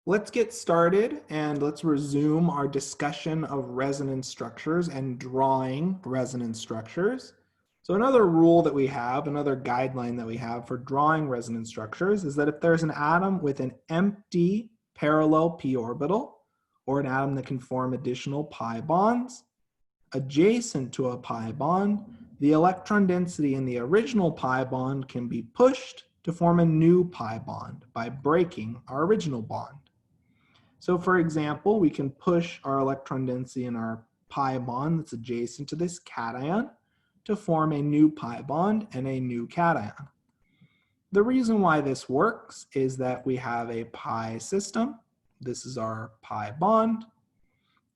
Let's get started and let's resume our discussion of resonance structures and drawing resonance structures. So another rule that we have, another guideline that we have for drawing resonance structures is that if there's an atom with an empty parallel p orbital or an atom that can form additional pi bonds adjacent to a pi bond, the electron density in the original pi bond can be pushed to form a new pi bond by breaking our original bond. So for example, we can push our electron density in our pi bond that's adjacent to this cation to form a new pi bond and a new cation. The reason why this works is that we have a pi system. This is our pi bond.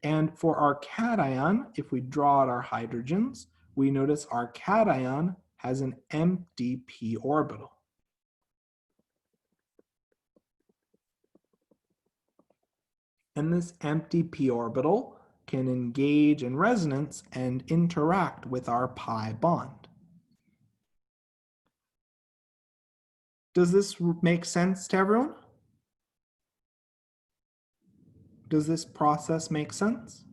And for our cation, if we draw out our hydrogens, we notice our cation has an empty p orbital. And this empty p orbital can engage in resonance and interact with our pi bond. Does this make sense to everyone? Does this process make sense?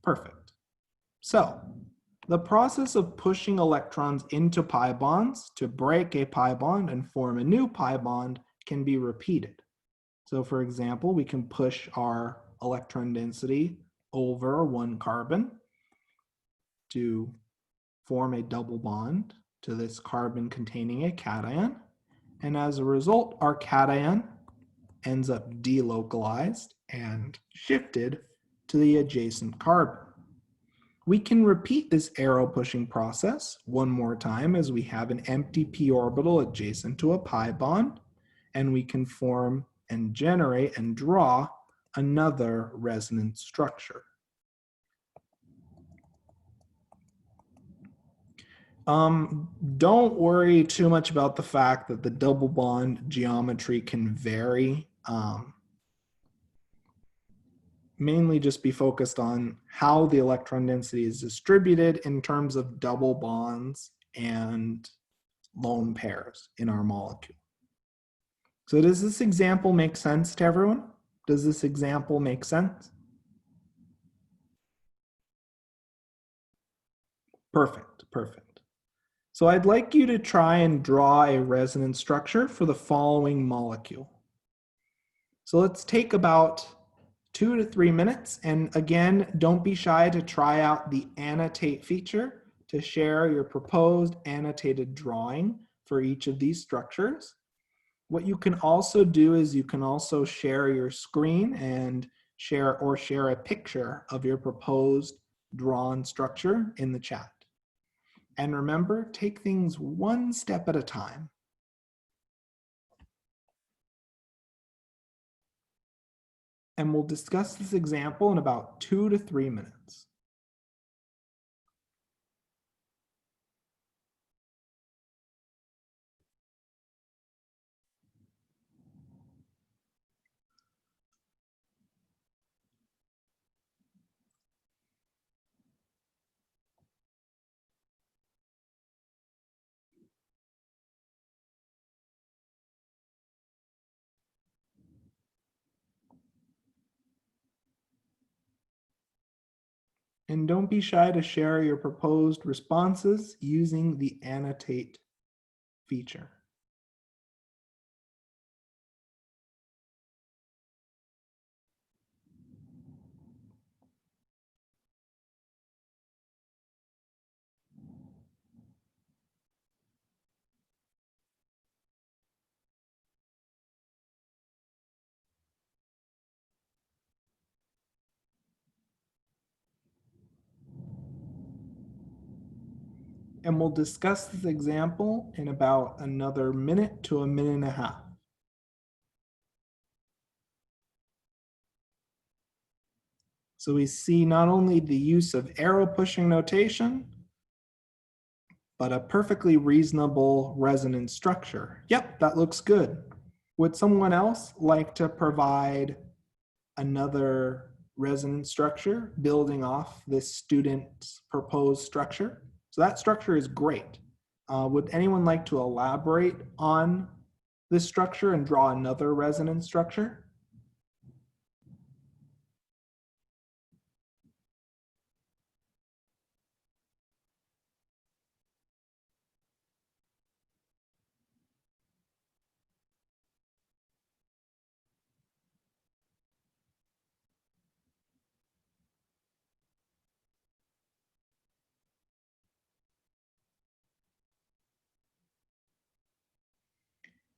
Perfect. So, the process of pushing electrons into pi bonds to break a pi bond and form a new pi bond can be repeated. So for example, we can push our electron density over one carbon to form a double bond to this carbon containing a cation. And as a result, our cation ends up delocalized and shifted to the adjacent carbon. We can repeat this arrow pushing process one more time as we have an empty p orbital adjacent to a pi bond, and we can form and generate and draw another resonance structure. Don't worry too much about the fact that the double bond geometry can vary. Mainly just be focused on how the electron density is distributed in terms of double bonds and lone pairs in our molecule. So does this example make sense to everyone? Does this example make sense? Perfect, perfect. So I'd like you to try and draw a resonance structure for the following molecule. So let's take about 2 to 3 minutes. And again, don't be shy to try out the annotate feature to share your proposed annotated drawing for each of these structures. What you can also do is you can also share your screen and share a picture of your proposed drawn structure in the chat. And remember, take things one step at a time. And we'll discuss this example in about 2 to 3 minutes. And don't be shy to share your proposed responses using the annotate feature. And we'll discuss this example in about another minute to a minute and a half. So we see not only the use of arrow pushing notation, but a perfectly reasonable resonance structure. Yep, that looks good. Would someone else like to provide another resonance structure building off this student's proposed structure? So that structure is great. Would anyone like to elaborate on this structure and draw another resonance structure?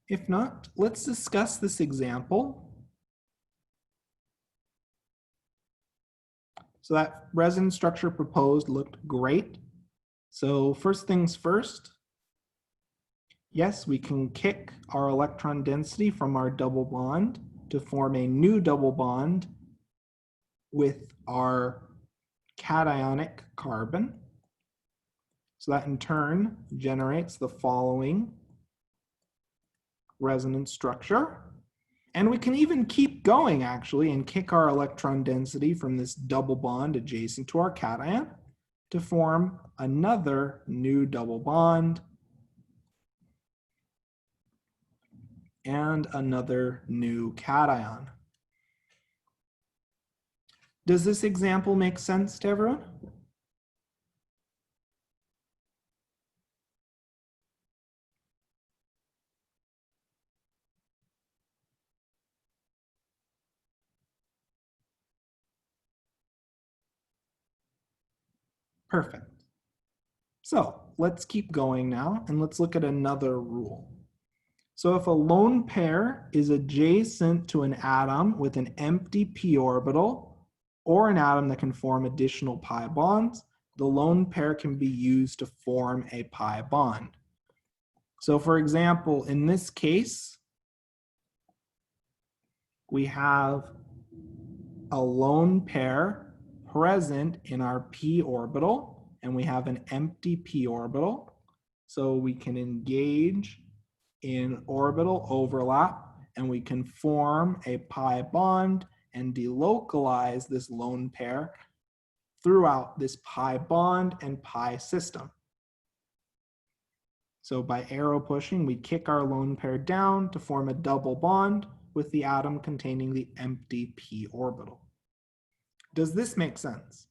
If not, let's discuss this example. So that resonance structure proposed looked great. So first things first, yes, we can kick our electron density from our double bond to form a new double bond with our cationic carbon. So that in turn generates the following resonance structure. And we can even keep going actually and kick our electron density from this double bond adjacent to our cation to form another new double bond and another new cation. Does this example make sense to everyone? Perfect. So let's keep going now and let's look at another rule. So if a lone pair is adjacent to an atom with an empty p orbital or an atom that can form additional pi bonds, the lone pair can be used to form a pi bond. So for example, in this case, we have a lone pair present in our p orbital, and we have an empty p orbital. So we can engage in orbital overlap, and we can form a pi bond and delocalize this lone pair throughout this pi bond and pi system. So by arrow pushing, we kick our lone pair down to form a double bond with the atom containing the empty p orbital. Does this make sense?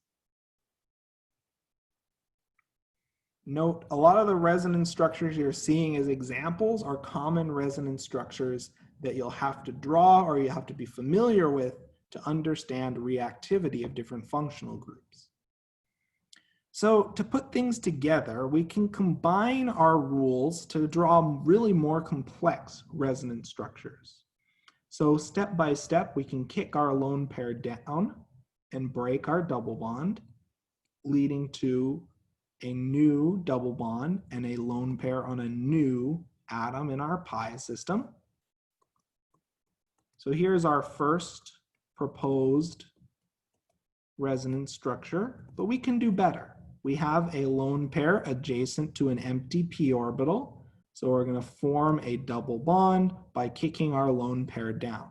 Note, a lot of the resonance structures you're seeing as examples are common resonance structures that you'll have to draw or you have to be familiar with to understand reactivity of different functional groups. So to put things together, we can combine our rules to draw really more complex resonance structures. So step by step, we can kick our lone pair down and break our double bond, leading to a new double bond and a lone pair on a new atom in our pi system. So here's our first proposed resonance structure, but we can do better. We have a lone pair adjacent to an empty p orbital. So we're going to form a double bond by kicking our lone pair down.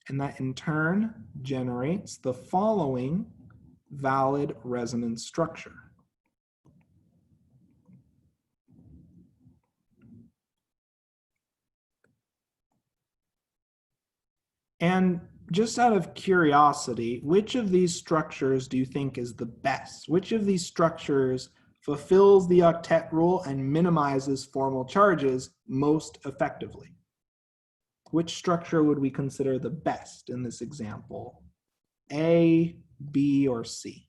And that in turn generates the following valid resonance structure. And just out of curiosity, which of these structures do you think is the best? Which of these structures fulfills the octet rule and minimizes formal charges most effectively? Which structure would we consider the best in this example? A, B, or C?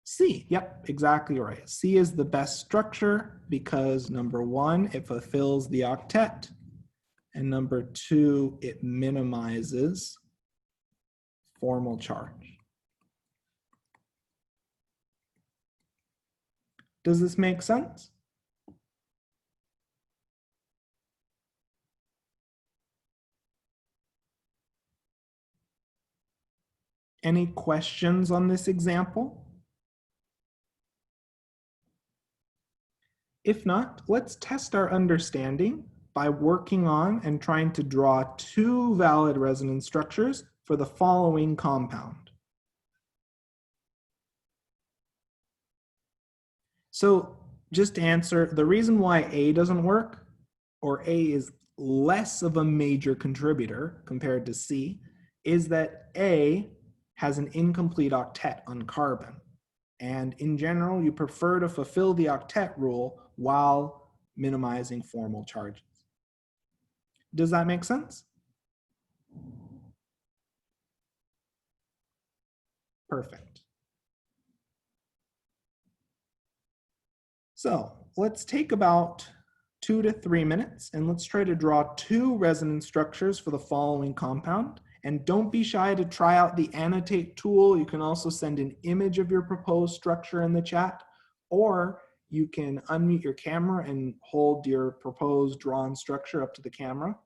C, yep, exactly right. C is the best structure because number one, it fulfills the octet. And number two, it minimizes formal charge. Does this make sense? Any questions on this example? If not, let's test our understanding by working on and trying to draw two valid resonance structures for the following compound. So just to answer, the reason why A doesn't work, or A is less of a major contributor compared to C, is that A has an incomplete octet on carbon. And in general, you prefer to fulfill the octet rule while minimizing formal charges. Does that make sense? Perfect. So let's take about 2 to 3 minutes and let's try to draw 2 resonance structures for the following compound. And don't be shy to try out the annotate tool. You can also send an image of your proposed structure in the chat, or you can unmute your camera and hold your proposed drawn structure up to the camera.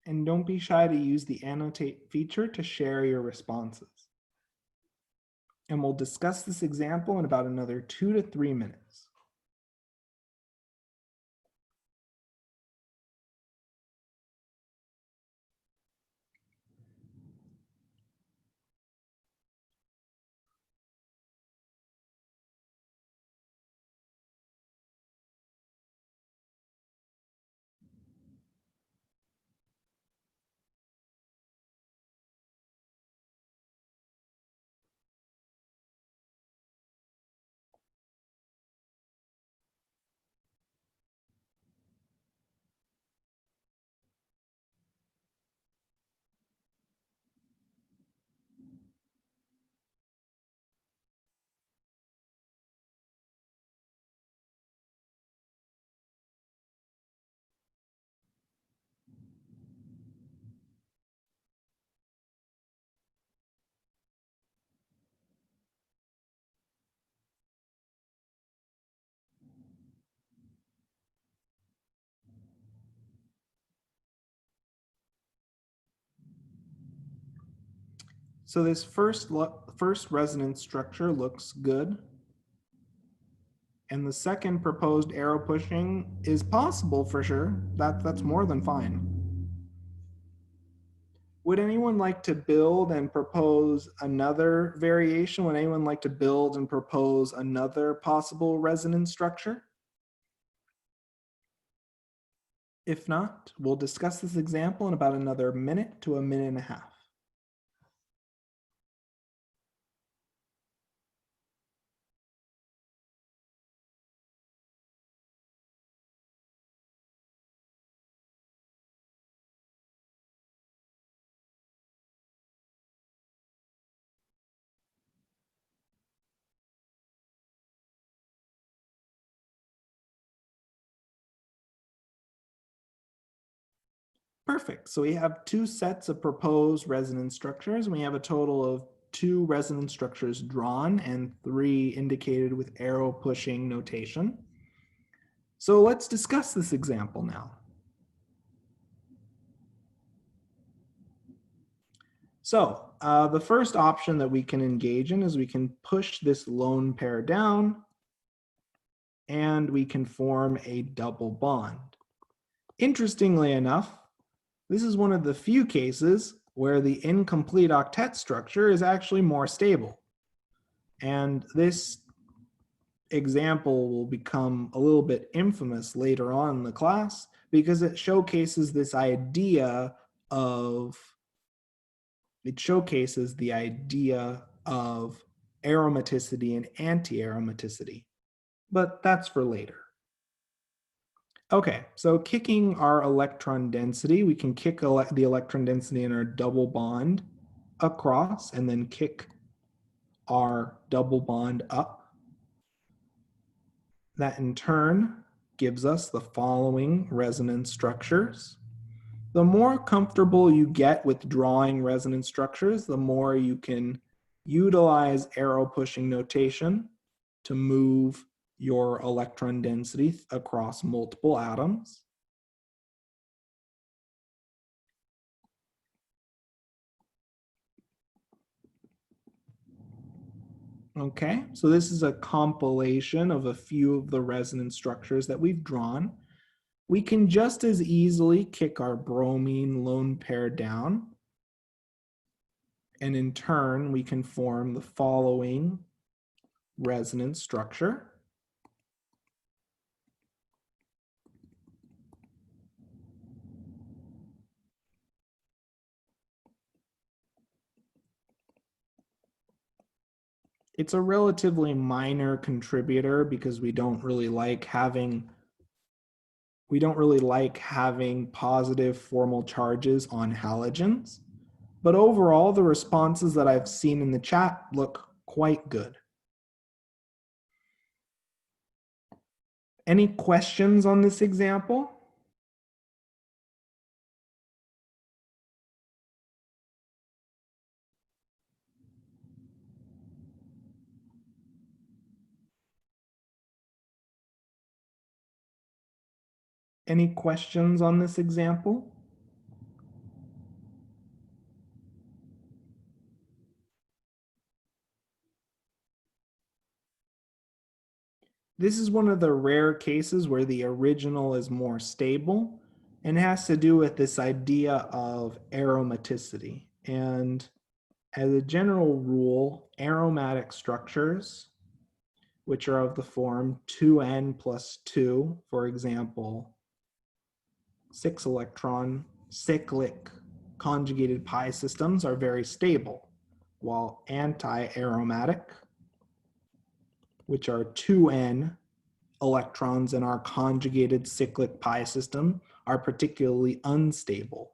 And don't be shy to use the annotate feature to share your responses. And we'll discuss this example in about another 2 to 3 minutes. So this first resonance structure looks good. And the second proposed arrow pushing is possible for sure. That's more than fine. Would anyone like to build and propose another variation? Would anyone like to build and propose another possible resonance structure? If not, we'll discuss this example in about another minute to a minute and a half. Perfect. So we have 2 sets of proposed resonance structures, and we have a total of 2 resonance structures drawn and 3 indicated with arrow pushing notation. So let's discuss this example now. So the first option that we can engage in is we can push this lone pair down and we can form a double bond. Interestingly enough, this is one of the few cases where the incomplete octet structure is actually more stable. And this example will become a little bit infamous later on in the class because it showcases this idea of, aromaticity and anti-aromaticity, but that's for later. Okay, so kicking our electron density, we can kick the electron density in our double bond across and then kick our double bond up. That in turn gives us the following resonance structures. The more comfortable you get with drawing resonance structures, the more you can utilize arrow pushing notation to move your electron density across multiple atoms. Okay, so this is a compilation of a few of the resonance structures that we've drawn. We can just as easily kick our bromine lone pair down, and in turn, we can form the following resonance structure. It's a relatively minor contributor because we don't really like having positive formal charges on halogens. But overall, the responses that I've seen in the chat look quite good. Any questions on this example? Any questions on this example? This is one of the rare cases where the original is more stable and has to do with this idea of aromaticity. And as a general rule, aromatic structures, which are of the form 2n plus 2, for example, 6-electron cyclic conjugated pi systems are very stable, while anti-aromatic, which are 2n electrons in our conjugated cyclic pi system, are particularly unstable.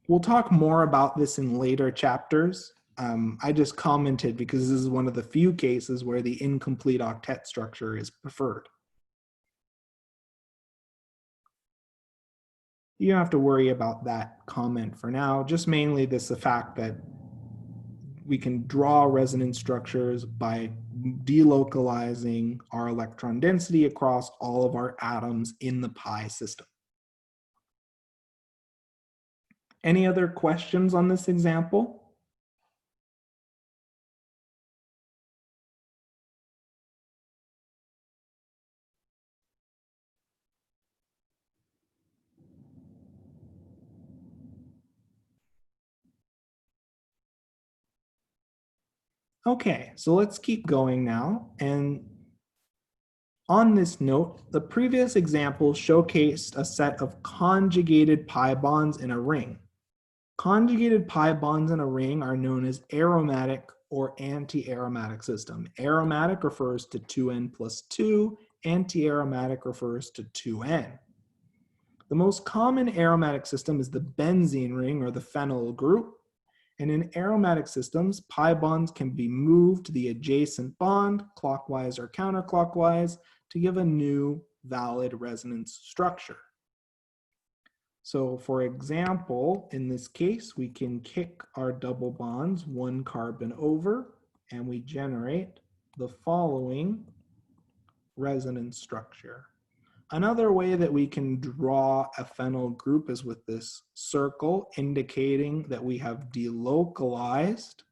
We'll talk more about this in later chapters. I just commented because this is one of the few cases where the incomplete octet structure is preferred. You don't have to worry about that comment for now, just mainly the fact that we can draw resonance structures by delocalizing our electron density across all of our atoms in the pi system. Any other questions on this example? Okay, so let's keep going now. And on this note, the previous example showcased a set of conjugated pi bonds in a ring. Conjugated pi bonds in a ring are known as aromatic or anti-aromatic system. Aromatic refers to 2n plus 2, anti-aromatic refers to 2n. The most common aromatic system is the benzene ring or the phenyl group. And in aromatic systems, pi bonds can be moved to the adjacent bond, clockwise or counterclockwise, to give a new valid resonance structure. So for example, in this case, we can kick our double bonds one carbon over, and we generate the following resonance structure. Another way that we can draw a phenyl group is with this circle indicating that we have delocalized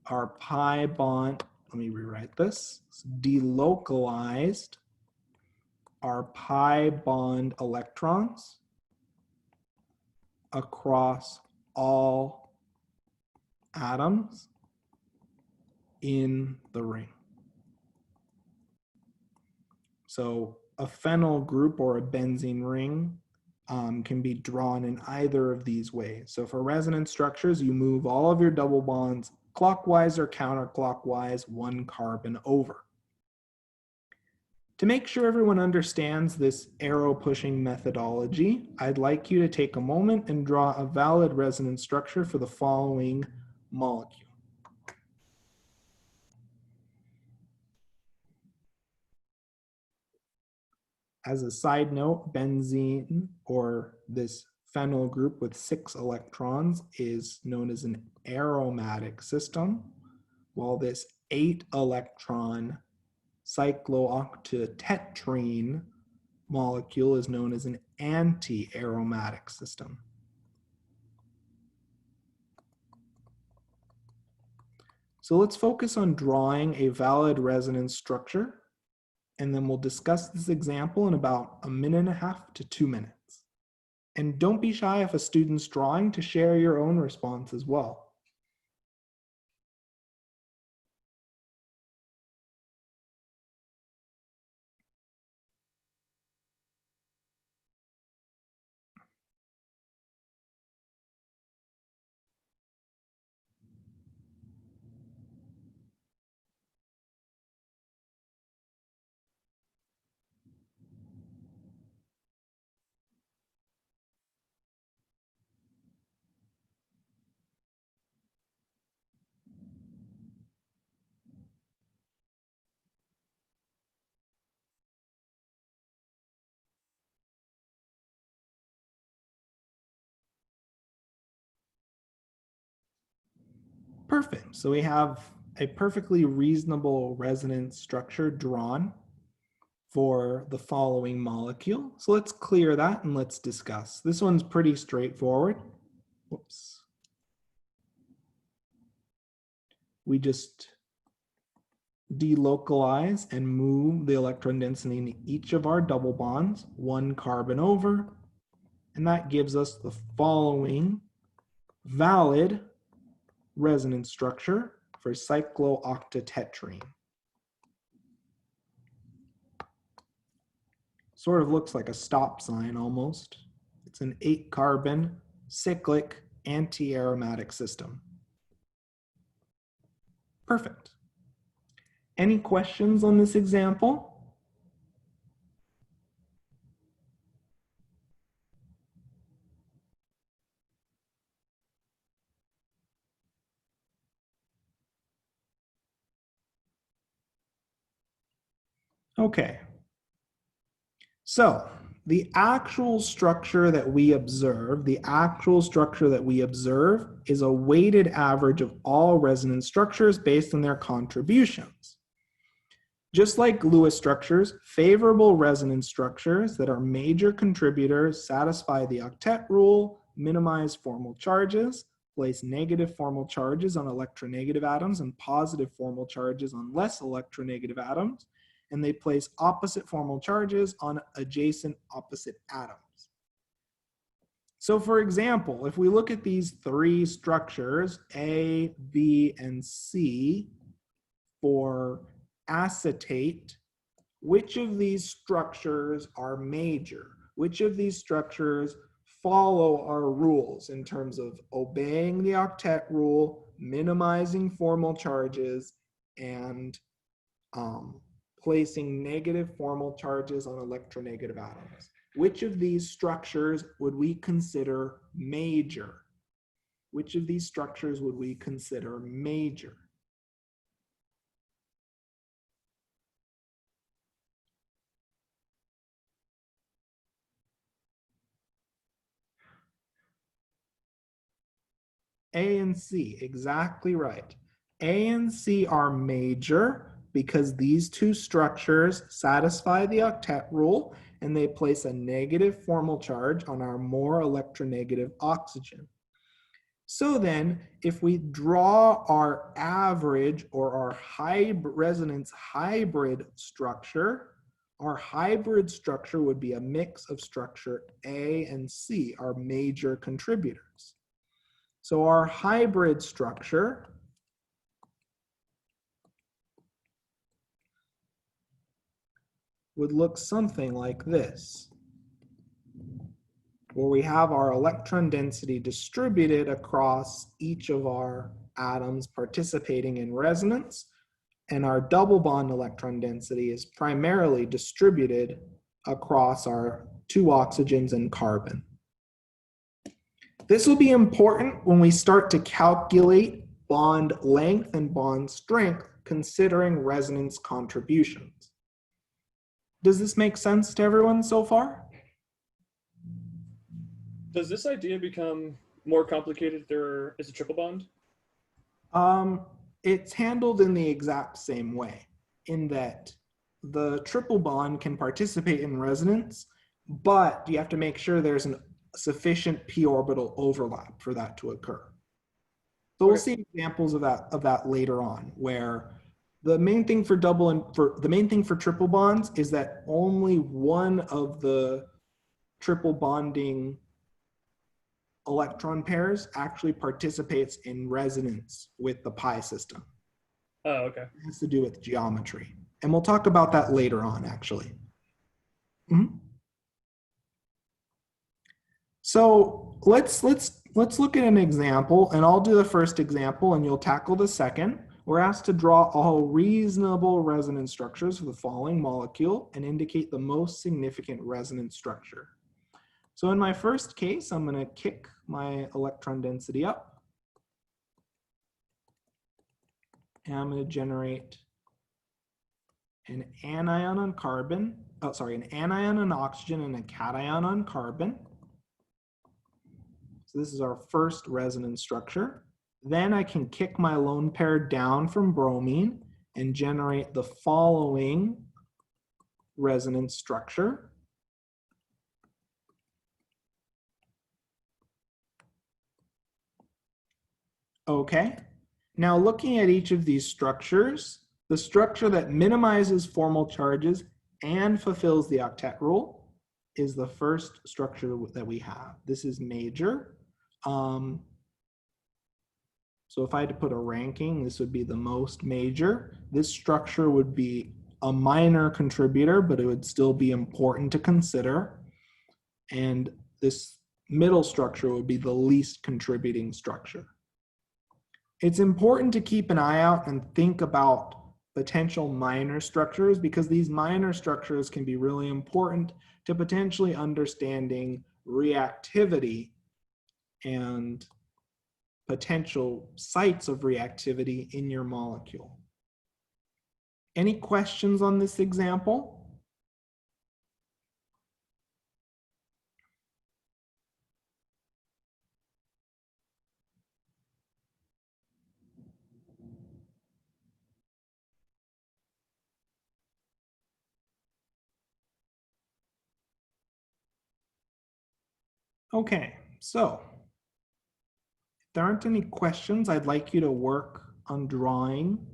our pi bond. Let me rewrite this. Delocalized our pi bond electrons across all atoms in the ring. So a phenyl group or a benzene ring can be drawn in either of these ways. So for resonance structures, you move all of your double bonds clockwise or counterclockwise one carbon over. To make sure everyone understands this arrow pushing methodology, I'd like you to take a moment and draw a valid resonance structure for the following molecule. As a side note, benzene, or this phenyl group with 6 electrons, is known as an aromatic system, while this 8 electron cyclooctatetrene molecule is known as an anti-aromatic system. So let's focus on drawing a valid resonance structure, and then we'll discuss this example in about 1.5 to 2 minutes. And don't be shy if a student's drawing to share your own response as well. Perfect. So we have a perfectly reasonable resonance structure drawn for the following molecule. So let's clear that and let's discuss. This one's pretty straightforward. Whoops. We just delocalize and move the electron density in each of our double bonds, 1 carbon over, and that gives us the following valid resonance structure for cyclooctatetrene. Sort of looks like a stop sign almost. It's an 8 carbon cyclic anti-aromatic system. Perfect. Any questions on this example? Okay. So the actual structure that we observe, is a weighted average of all resonance structures based on their contributions. Just like Lewis structures, favorable resonance structures that are major contributors satisfy the octet rule, minimize formal charges, place negative formal charges on electronegative atoms and positive formal charges on less electronegative atoms, and they place opposite formal charges on adjacent opposite atoms. So for example, if we look at these 3 structures, A, B, and C, for acetate, which of these structures are major? Which of these structures follow our rules in terms of obeying the octet rule, minimizing formal charges, and placing negative formal charges on electronegative atoms? Which of these structures would we consider major? Which of these structures would we consider major? A and C, exactly right. A and C are major because these 2 structures satisfy the octet rule and they place a negative formal charge on our more electronegative oxygen. So then, if we draw our average or our resonance hybrid structure, our hybrid structure would be a mix of structure A and C, our major contributors. So our hybrid structure would look something like this, where we have our electron density distributed across each of our atoms participating in resonance, and our double bond electron density is primarily distributed across our 2 oxygens and carbon. This will be important when we start to calculate bond length and bond strength considering resonance contributions. Does this make sense to everyone so far? Does this idea become more complicated if there is a triple bond? Um, it's handled in the exact same way, in that the triple bond can participate in resonance, but you have to make sure there's a sufficient p orbital overlap for that to occur. So we'll Okay. see examples of that later on, where the main thing for triple bonds is that only one of the triple bonding electron pairs actually participates in resonance with the pi system. Oh, okay. It has to do with geometry. And we'll talk about that later on, actually. Mhm. So let's look at an example, and I'll do the first example and you'll tackle the second. We're asked to draw all reasonable resonance structures for the following molecule and indicate the most significant resonance structure. So in my first case, I'm going to kick my electron density up, and I'm going to generate an anion on carbon, an anion on oxygen and a cation on carbon. So this is our first resonance structure. Then I can kick my lone pair down from bromine and generate the following resonance structure. Okay. Now looking at each of these structures, the structure that minimizes formal charges and fulfills the octet rule is the first structure that we have. This is major. So if I had to put a ranking, this would be the most major. This structure would be a minor contributor, but it would still be important to consider. And this middle structure would be the least contributing structure. It's important to keep an eye out and think about potential minor structures, because these minor structures can be really important to potentially understanding reactivity and potential sites of reactivity in your molecule. Any questions on this example? Okay, so if there aren't any questions, I'd like you to work on drawing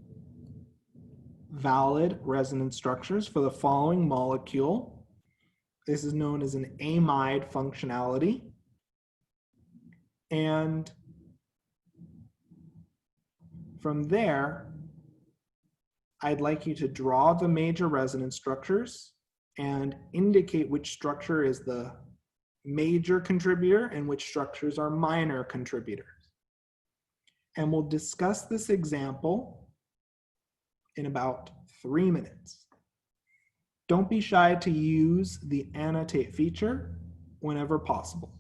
valid resonance structures for the following molecule. This is known as an amide functionality. And from there, I'd like you to draw the major resonance structures and indicate which structure is the major contributor and which structures are minor contributors. And we'll discuss this example in about 3 minutes. Don't be shy to use the annotate feature whenever possible.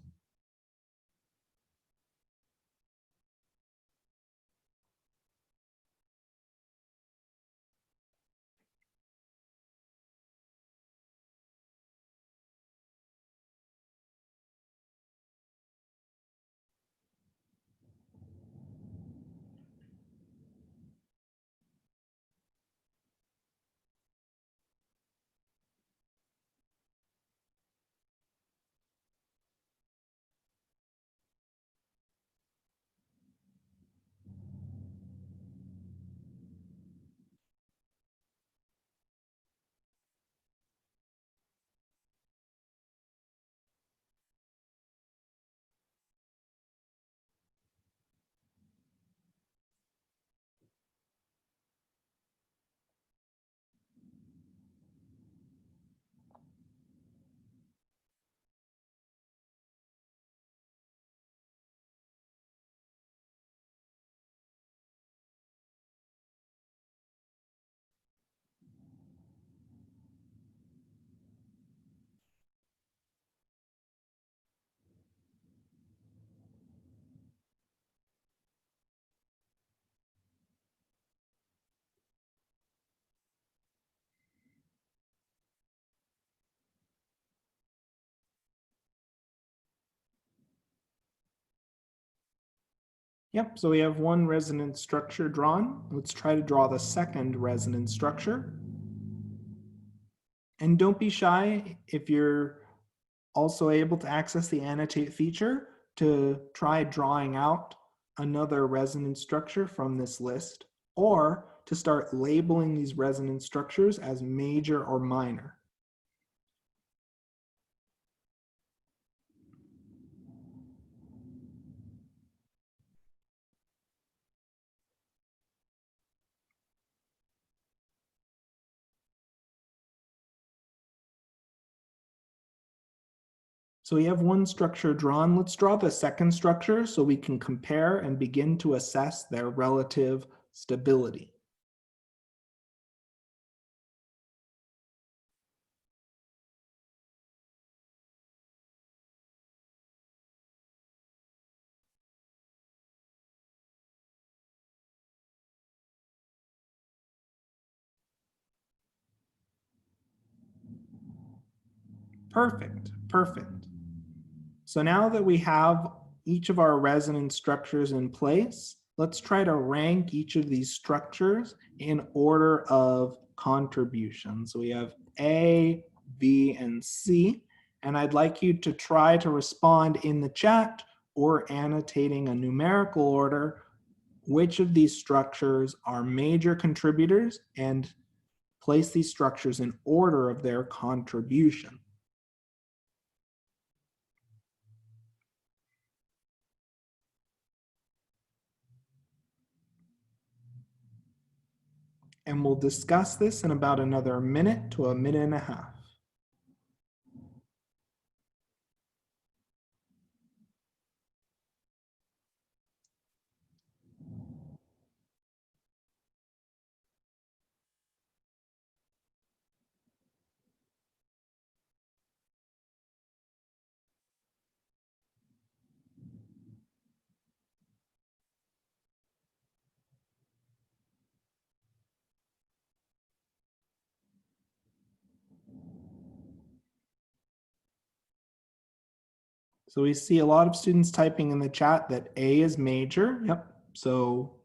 Yep, so we have one resonance structure drawn. Let's try to draw the second resonance structure. And don't be shy if you're also able to access the annotate feature to try drawing out another resonance structure from this list, or to start labeling these resonance structures as major or minor. So we have one structure drawn. Let's draw the second structure so we can compare and begin to assess their relative stability. Perfect, perfect. So now that we have each of our resonance structures in place, let's try to rank each of these structures in order of contribution. So we have A, B, and C, and I'd like you to try to respond in the chat or annotating a numerical order which of these structures are major contributors and place these structures in order of their contribution. And we'll discuss this in about another minute to a minute and a half. So we see a lot of students typing in the chat that A is major. Yep. So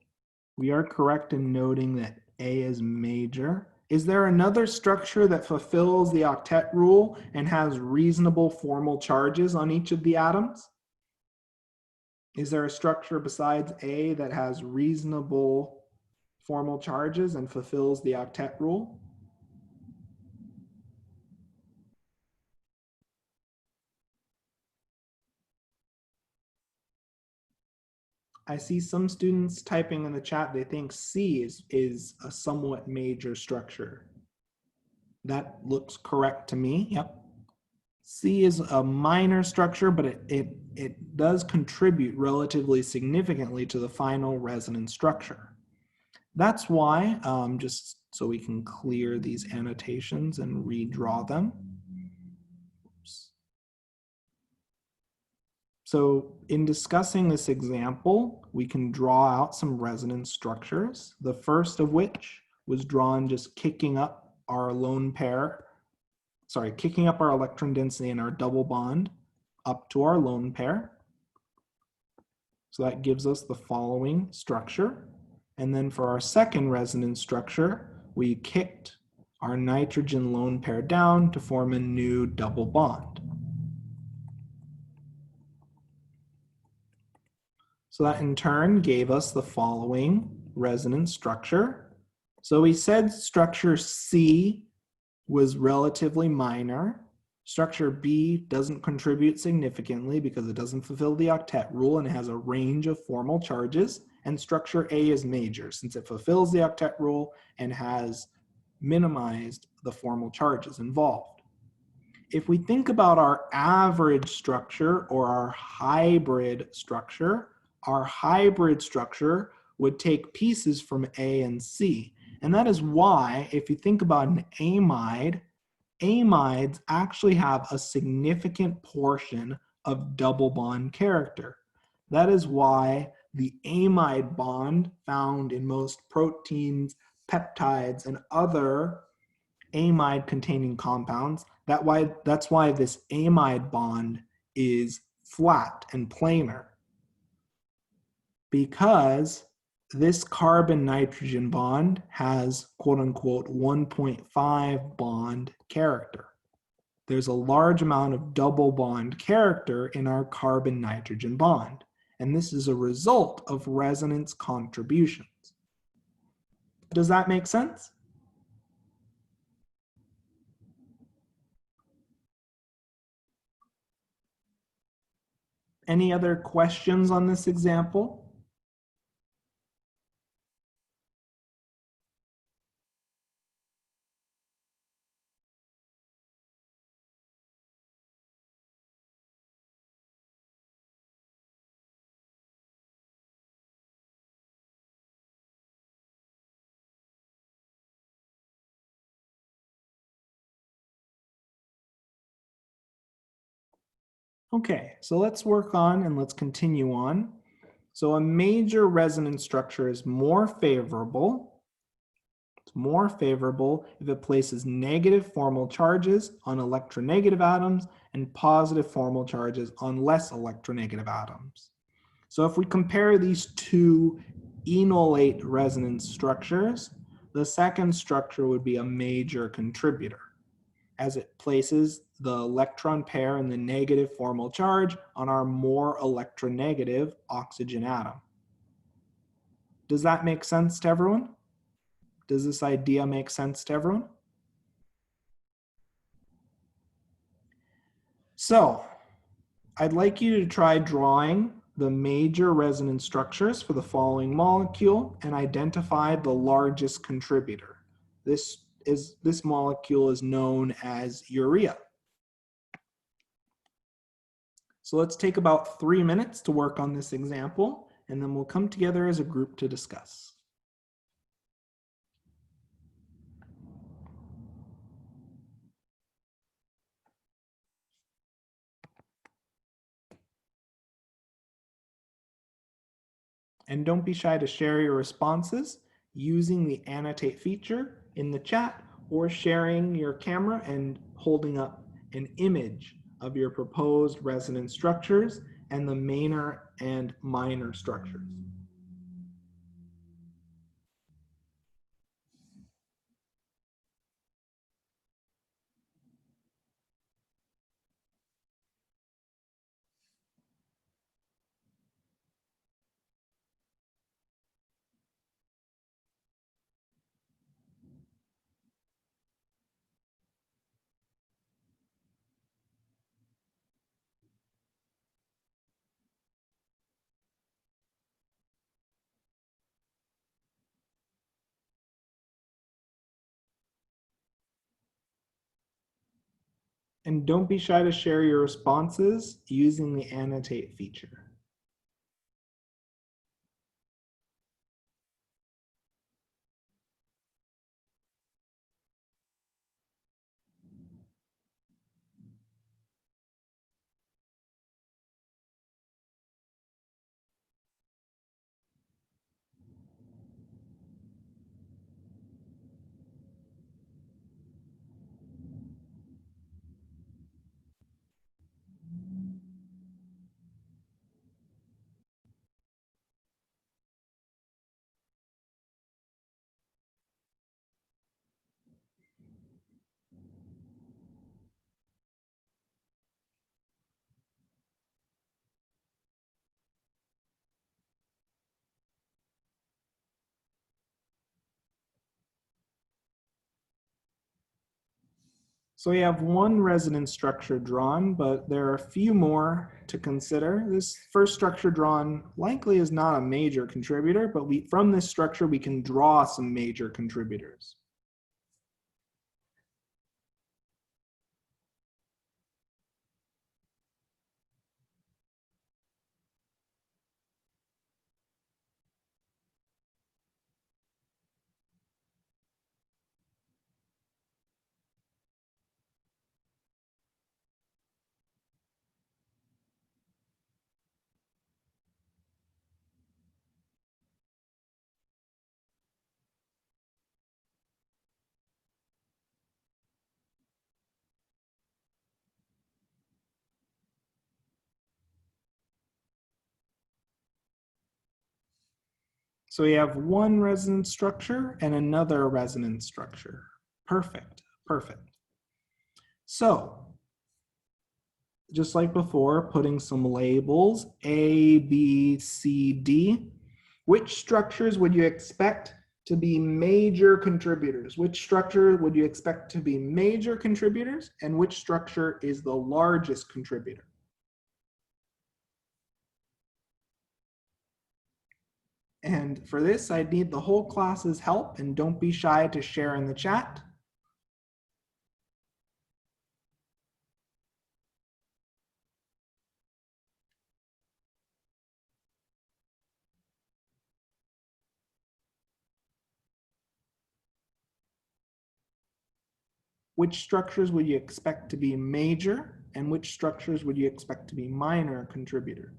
we are correct in noting that A is major. Is there another structure that fulfills the octet rule and has reasonable formal charges on each of the atoms? Is there a structure besides A that has reasonable formal charges and fulfills the octet rule? I see some students typing in the chat, they think C is a somewhat major structure. That looks correct to me. Yep. C is a minor structure, but it does contribute relatively significantly to the final resonance structure. That's why, just so we can clear these annotations and redraw them. Oops. So in discussing this example, we can draw out some resonance structures. The first of which was drawn just kicking up our lone pair, kicking up our electron density and our double bond up to our lone pair. So that gives us the following structure. And then for our second resonance structure, we kicked our nitrogen lone pair down to form a new double bond. So that in turn gave us the following resonance structure. So we said structure C was relatively minor. Structure B doesn't contribute significantly because it doesn't fulfill the octet rule and it has a range of formal charges. And structure A is major since it fulfills the octet rule and has minimized the formal charges involved. If we think about our average structure or our hybrid structure would take pieces from A and C. And that is why, if you think about an amide, amides actually have a significant portion of double bond character. That is why the amide bond found in most proteins, peptides, and other amide containing compounds, that's why this amide bond is flat and planar. because this carbon-nitrogen bond has quote unquote 1.5 bond character. There's a large amount of double bond character in our carbon-nitrogen bond, and this is a result of resonance contributions. Does that make sense? Any other questions on this example? Okay, so let's work on and let's continue on. So a major resonance structure is more favorable. It's more favorable if it places negative formal charges on electronegative atoms and positive formal charges on less electronegative atoms. So if we compare these two enolate resonance structures, the second structure would be a major contributor, as it places the electron pair and the negative formal charge on our more electronegative oxygen atom. Does that make sense to everyone? Does this idea make sense to everyone? So I'd like you to try drawing the major resonance structures for the following molecule and identify the largest contributor. This molecule is known as urea. So let's take about 3 minutes to work on this example, and then we'll come together as a group to discuss. And don't be shy to share your responses using the annotate feature in the chat or sharing your camera and holding up an image of your proposed resonance structures and the minor and minor structures. And don't be shy to share your responses using the annotate feature. So we have one resonance structure drawn, but there are a few more to consider. This first structure drawn likely is not a major contributor, but from this structure we can draw some major contributors. So we have one resonance structure and another resonance structure. Perfect, perfect. So, just like before, putting some labels, A, B, C, D. Which structures would you expect to be major contributors? Which structure would you expect to be major contributors? And which structure is the largest contributor? And for this, I need the whole class's help, and don't be shy to share in the chat. Which structures would you expect to be major, and which structures would you expect to be minor contributors?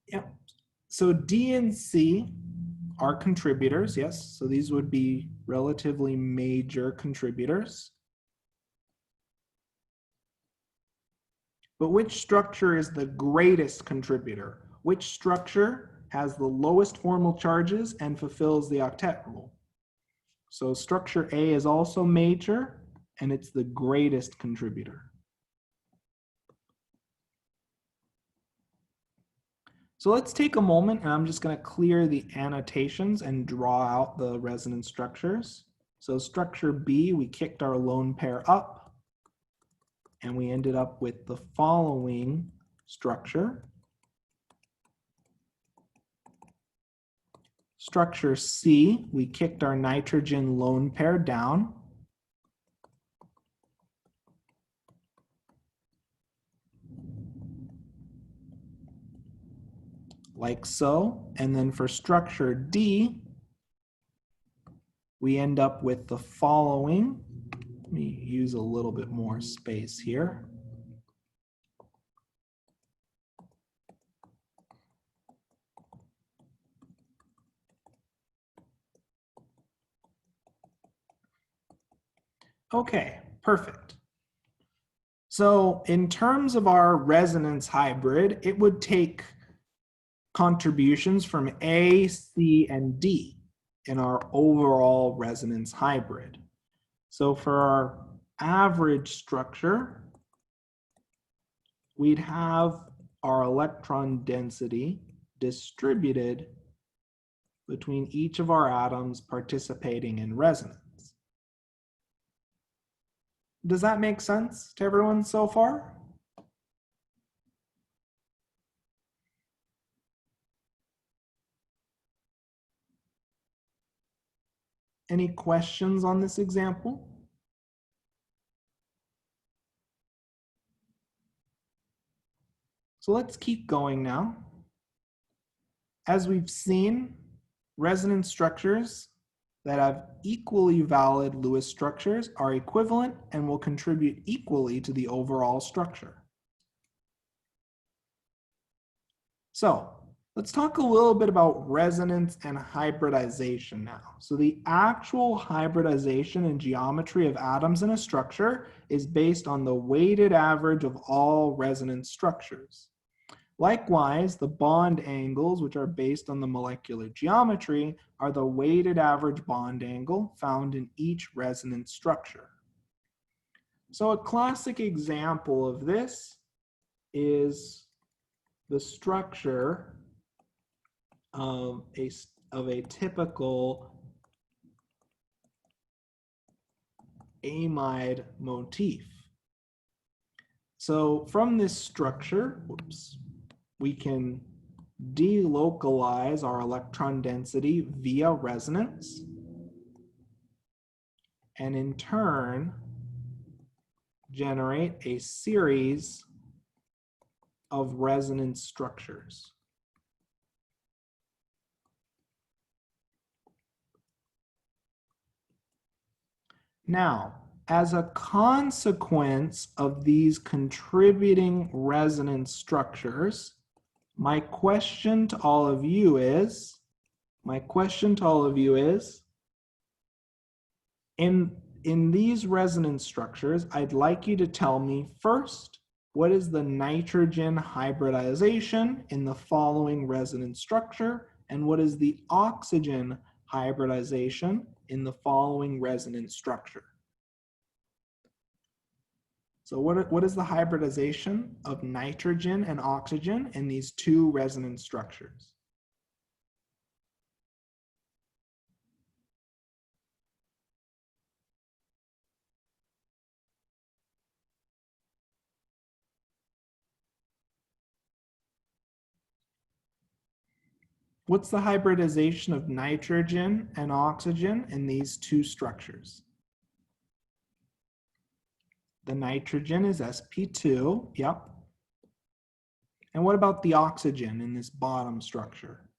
Yep. So D and C are contributors, yes. So these would be relatively major contributors. But which structure is the greatest contributor? Which structure has the lowest formal charges and fulfills the octet rule? So structure A is also major, and it's the greatest contributor. So let's take a moment, and I'm just going to clear the annotations and draw out the resonance structures. So structure B, we kicked our lone pair up, and we ended up with the following structure. Structure C, we kicked our nitrogen lone pair down. Like so. And then for structure D, we end up with the following. Let me use a little bit more space here. Okay, perfect. So in terms of our resonance hybrid, it would take contributions from A, C, and D in our overall resonance hybrid. So for our average structure, we'd have our electron density distributed between each of our atoms participating in resonance. Does that make sense to everyone so far? Any questions on this example? So let's keep going now. As we've seen, resonance structures that have equally valid Lewis structures are equivalent and will contribute equally to the overall structure. So let's talk a little bit about resonance and hybridization now. So the actual hybridization and geometry of atoms in a structure is based on the weighted average of all resonance structures. Likewise, the bond angles, which are based on the molecular geometry, are the weighted average bond angle found in each resonance structure. So a classic example of this is the structure of a typical amide motif. So from this structure, we can delocalize our electron density via resonance, and in turn generate a series of resonance structures. Now, as a consequence of these contributing resonance structures, my question to all of you is, in these resonance structures, I'd like you to tell me first, what is the nitrogen hybridization in the following resonance structure, and what is the oxygen hybridization in the following resonance structure? So what is the hybridization of nitrogen and oxygen in these two resonance structures? What's the hybridization of nitrogen and oxygen in these two structures? The nitrogen is sp2, yep. And what about the oxygen in this bottom structure?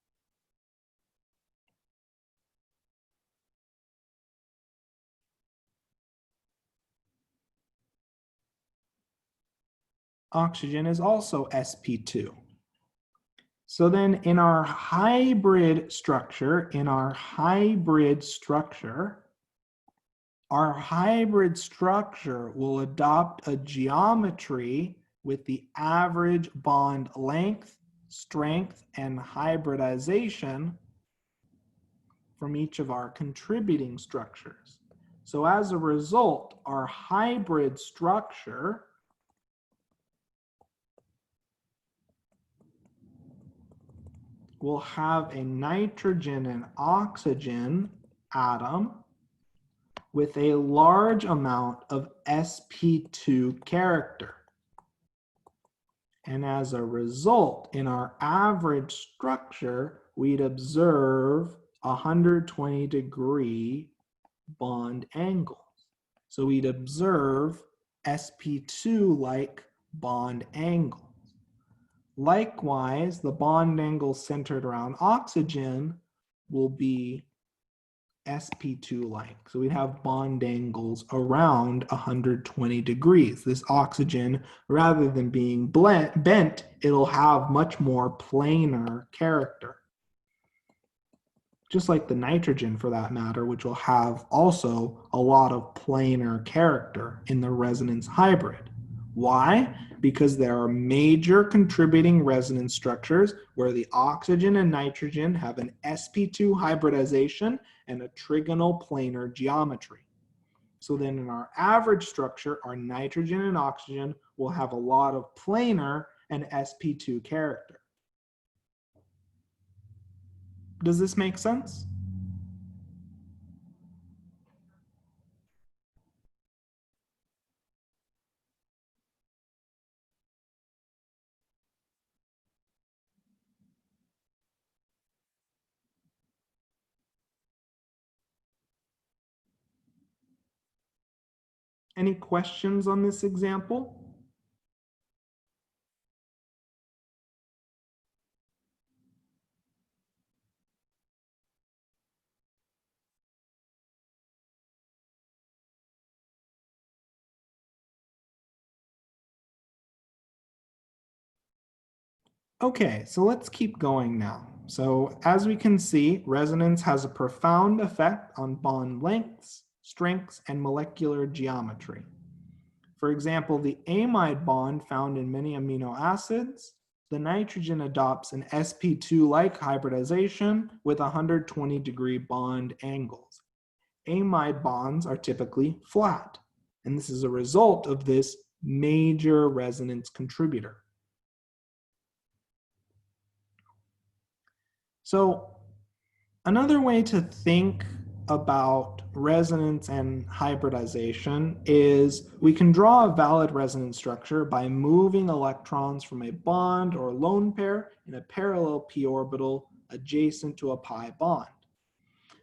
Oxygen is also sp2. So then in our hybrid structure, our hybrid structure will adopt a geometry with the average bond length, strength, and hybridization from each of our contributing structures. So as a result, our hybrid structure will have a nitrogen and oxygen atom with a large amount of sp2 character. And as a result, in our average structure, we'd observe 120-degree bond angles. So we'd observe sp2-like bond angles. Likewise, the bond angles centered around oxygen will be sp2-like. So we'd have bond angles around 120 degrees. This oxygen, rather than being bent, it'll have much more planar character. Just like the nitrogen, for that matter, which will have also a lot of planar character in the resonance hybrid. Why? Because there are major contributing resonance structures where the oxygen and nitrogen have an sp2 hybridization and a trigonal planar geometry. So then in our average structure, our nitrogen and oxygen will have a lot of planar and sp2 character. Does this make sense? Any questions on this example? Okay, so let's keep going now. So as we can see, resonance has a profound effect on bond lengths, strengths, and molecular geometry. For example, the amide bond found in many amino acids, the nitrogen adopts an sp2-like hybridization with 120-degree bond angles. Amide bonds are typically flat, and this is a result of this major resonance contributor. So another way to think about resonance and hybridization is we can draw a valid resonance structure by moving electrons from a bond or lone pair in a parallel p orbital adjacent to a pi bond.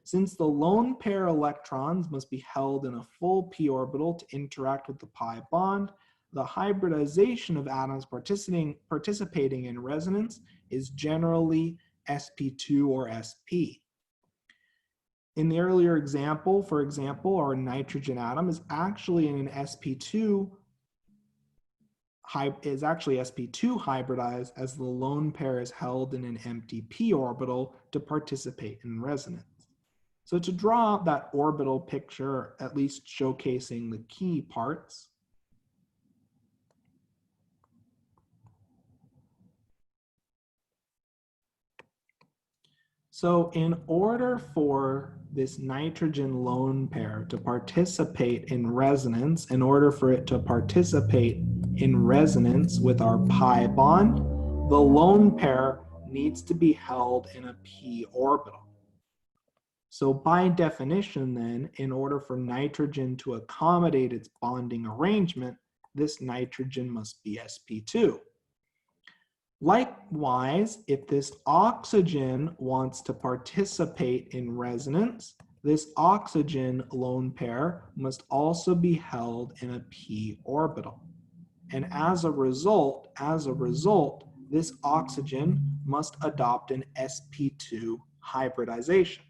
Since the lone pair electrons must be held in a full p orbital to interact with the pi bond, the hybridization of atoms participating in resonance is generally sp2 or sp. In the earlier example, for example, our nitrogen atom is actually in an sp2 hybridized as the lone pair is held in an empty p orbital to participate in resonance. So to draw out that orbital picture, at least showcasing the key parts, so in order for this nitrogen lone pair to participate in resonance, in order for it to participate in resonance with our pi bond, the lone pair needs to be held in a p orbital. So by definition then, in order for nitrogen to accommodate its bonding arrangement, this nitrogen must be sp2. Likewise, if this oxygen wants to participate in resonance, this oxygen lone pair must also be held in a p orbital. And as a result, this oxygen must adopt an sp2 hybridization.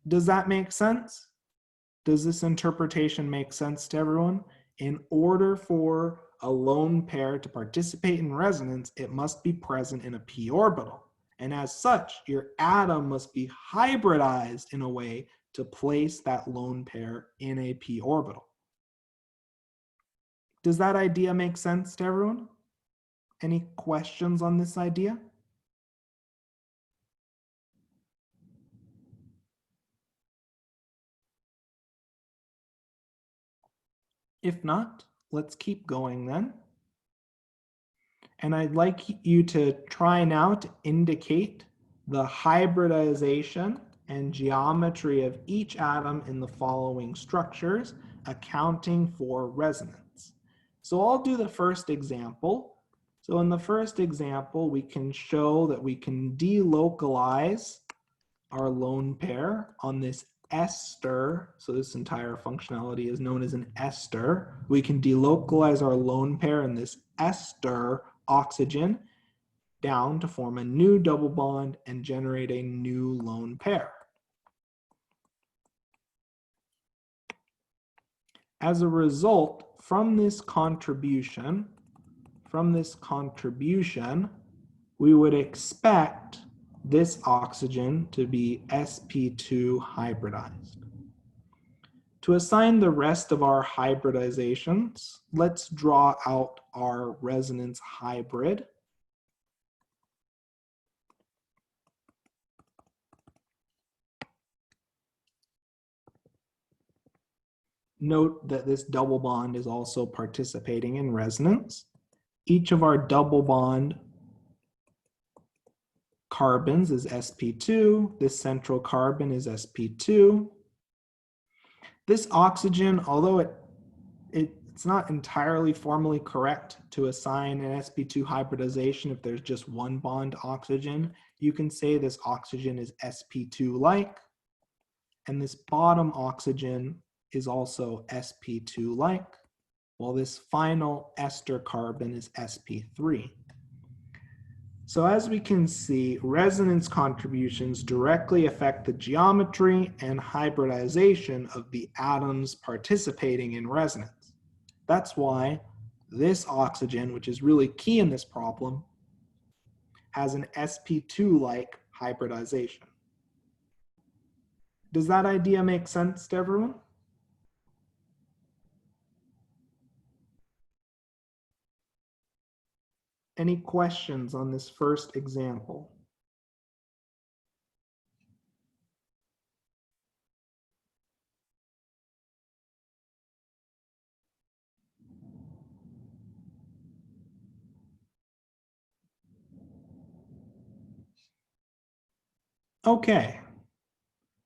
Does that make sense? Does this interpretation make sense to everyone? In order for a lone pair to participate in resonance, it must be present in a p orbital. And as such, your atom must be hybridized in a way to place that lone pair in a p orbital. Does that idea make sense to everyone? Any questions on this idea? If not, let's keep going then. And I'd like you to try now to indicate the hybridization and geometry of each atom in the following structures, accounting for resonance. So I'll do the first example. So in the first example, we can show that we can delocalize our lone pair on this ester. So this entire functionality is known as an ester. We can delocalize our lone pair in this ester oxygen down to form a new double bond and generate a new lone pair. As a result, from this contribution, we would expect this oxygen to be sp2 hybridized. To assign the rest of our hybridizations, let's draw out our resonance hybrid. Note that this double bond is also participating in resonance. Each of our double bond carbons is sp2. This central carbon is sp2. This oxygen, although it's not entirely formally correct to assign an sp2 hybridization if there's just one bond oxygen, you can say this oxygen is sp2-like, and this bottom oxygen is also sp2-like, while this final ester carbon is sp3. So as we can see, resonance contributions directly affect the geometry and hybridization of the atoms participating in resonance. That's why this oxygen, which is really key in this problem, has an sp2-like hybridization. Does that idea make sense to everyone? Any questions on this first example? Okay,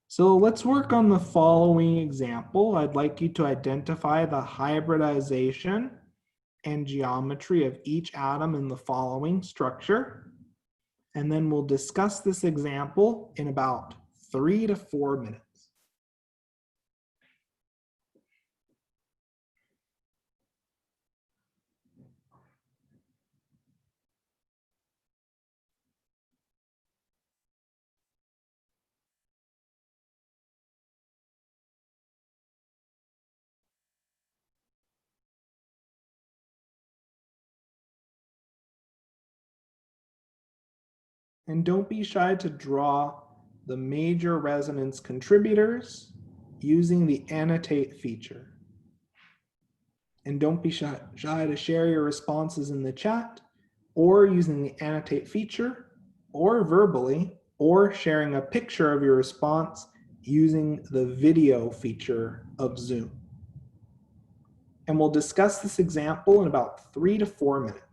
so let's work on the following example. I'd like you to identify the hybridization and geometry of each atom in the following structure. And then we'll discuss this example in about 3 to 4 minutes. And don't be shy to draw the major resonance contributors using the annotate feature. And don't be shy to share your responses in the chat, or using the annotate feature, or verbally, or sharing a picture of your response using the video feature of Zoom. And we'll discuss this example in about 3 to 4 minutes.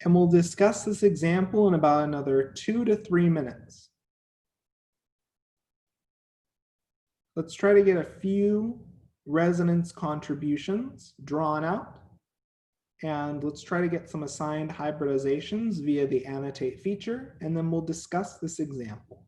And we'll discuss this example in about another 2 to 3 minutes. Let's try to get a few resonance contributions drawn out. And let's try to get some assigned hybridizations via the annotate feature, and then we'll discuss this example.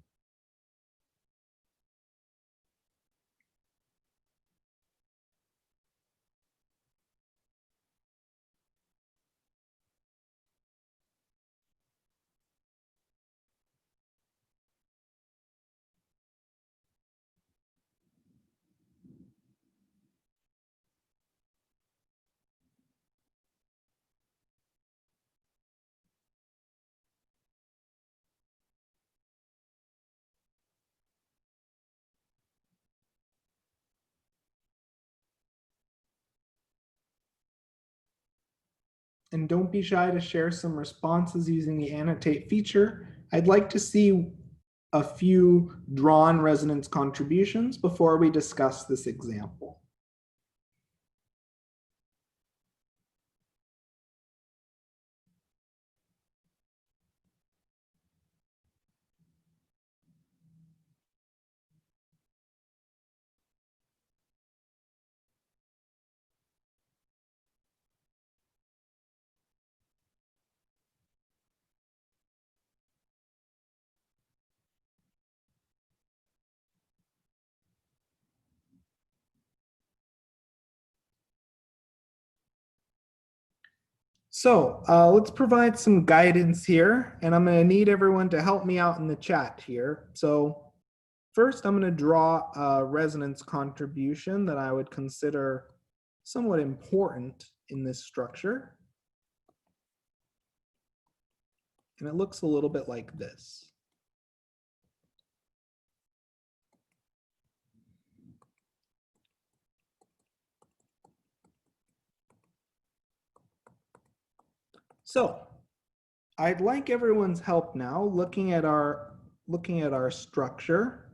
And don't be shy to share some responses using the annotate feature. I'd like to see a few drawn resonance contributions before we discuss this example. So let's provide some guidance here, and I'm going to need everyone to help me out in the chat here. So first, I'm going to draw a resonance contribution that I would consider somewhat important in this structure. And it looks a little bit like this. So I'd like everyone's help now looking at our structure.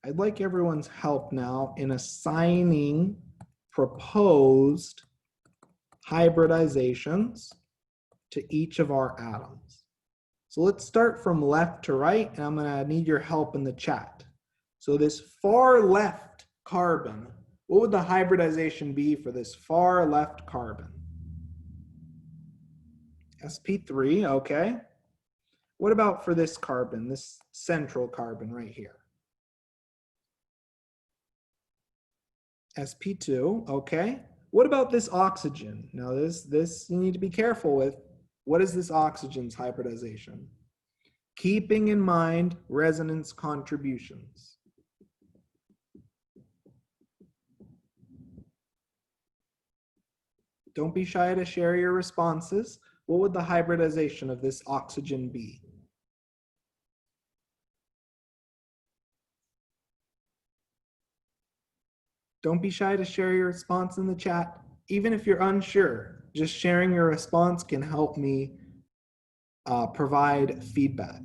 I'd like everyone's help now in assigning proposed hybridizations to each of our atoms. So let's start from left to right, and I'm going to need your help in the chat. So this far left carbon, what would the hybridization be for this far left carbon? sp3, okay. What about for this carbon, this central carbon right here? sp2, okay. What about this oxygen? Now this you need to be careful with. What is this oxygen's hybridization? Keeping in mind resonance contributions. Don't be shy to share your responses. What would the hybridization of this oxygen be? Don't be shy to share your response in the chat. Even if you're unsure, just sharing your response can help me provide feedback.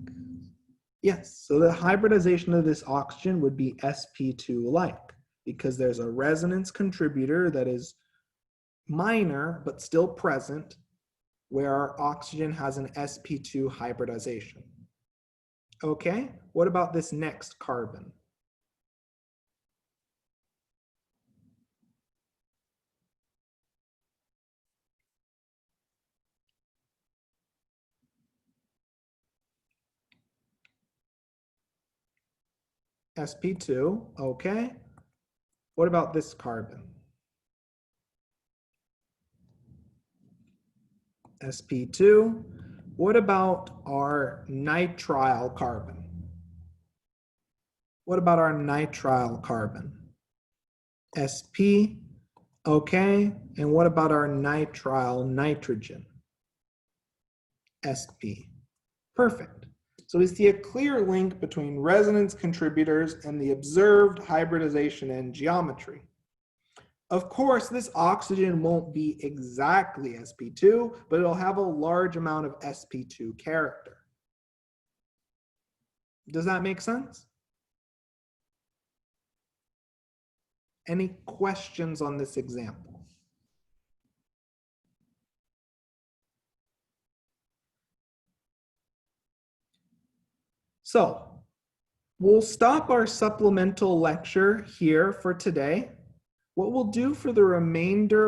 Yes, so the hybridization of this oxygen would be sp2-like. because there's a resonance contributor that is minor but still present where our oxygen has an sp2 hybridization. Okay, what about this next carbon? sp2, okay. What about this carbon? sp2. What about our nitrile carbon? What about our nitrile carbon? sp, okay. And what about our nitrile nitrogen? sp. Perfect. So we see a clear link between resonance contributors and the observed hybridization and geometry. Of course, this oxygen won't be exactly sp2, but it'll have a large amount of sp2 character. Does that make sense? Any questions on this example? So we'll stop our supplemental lecture here for today. What we'll do for the remainder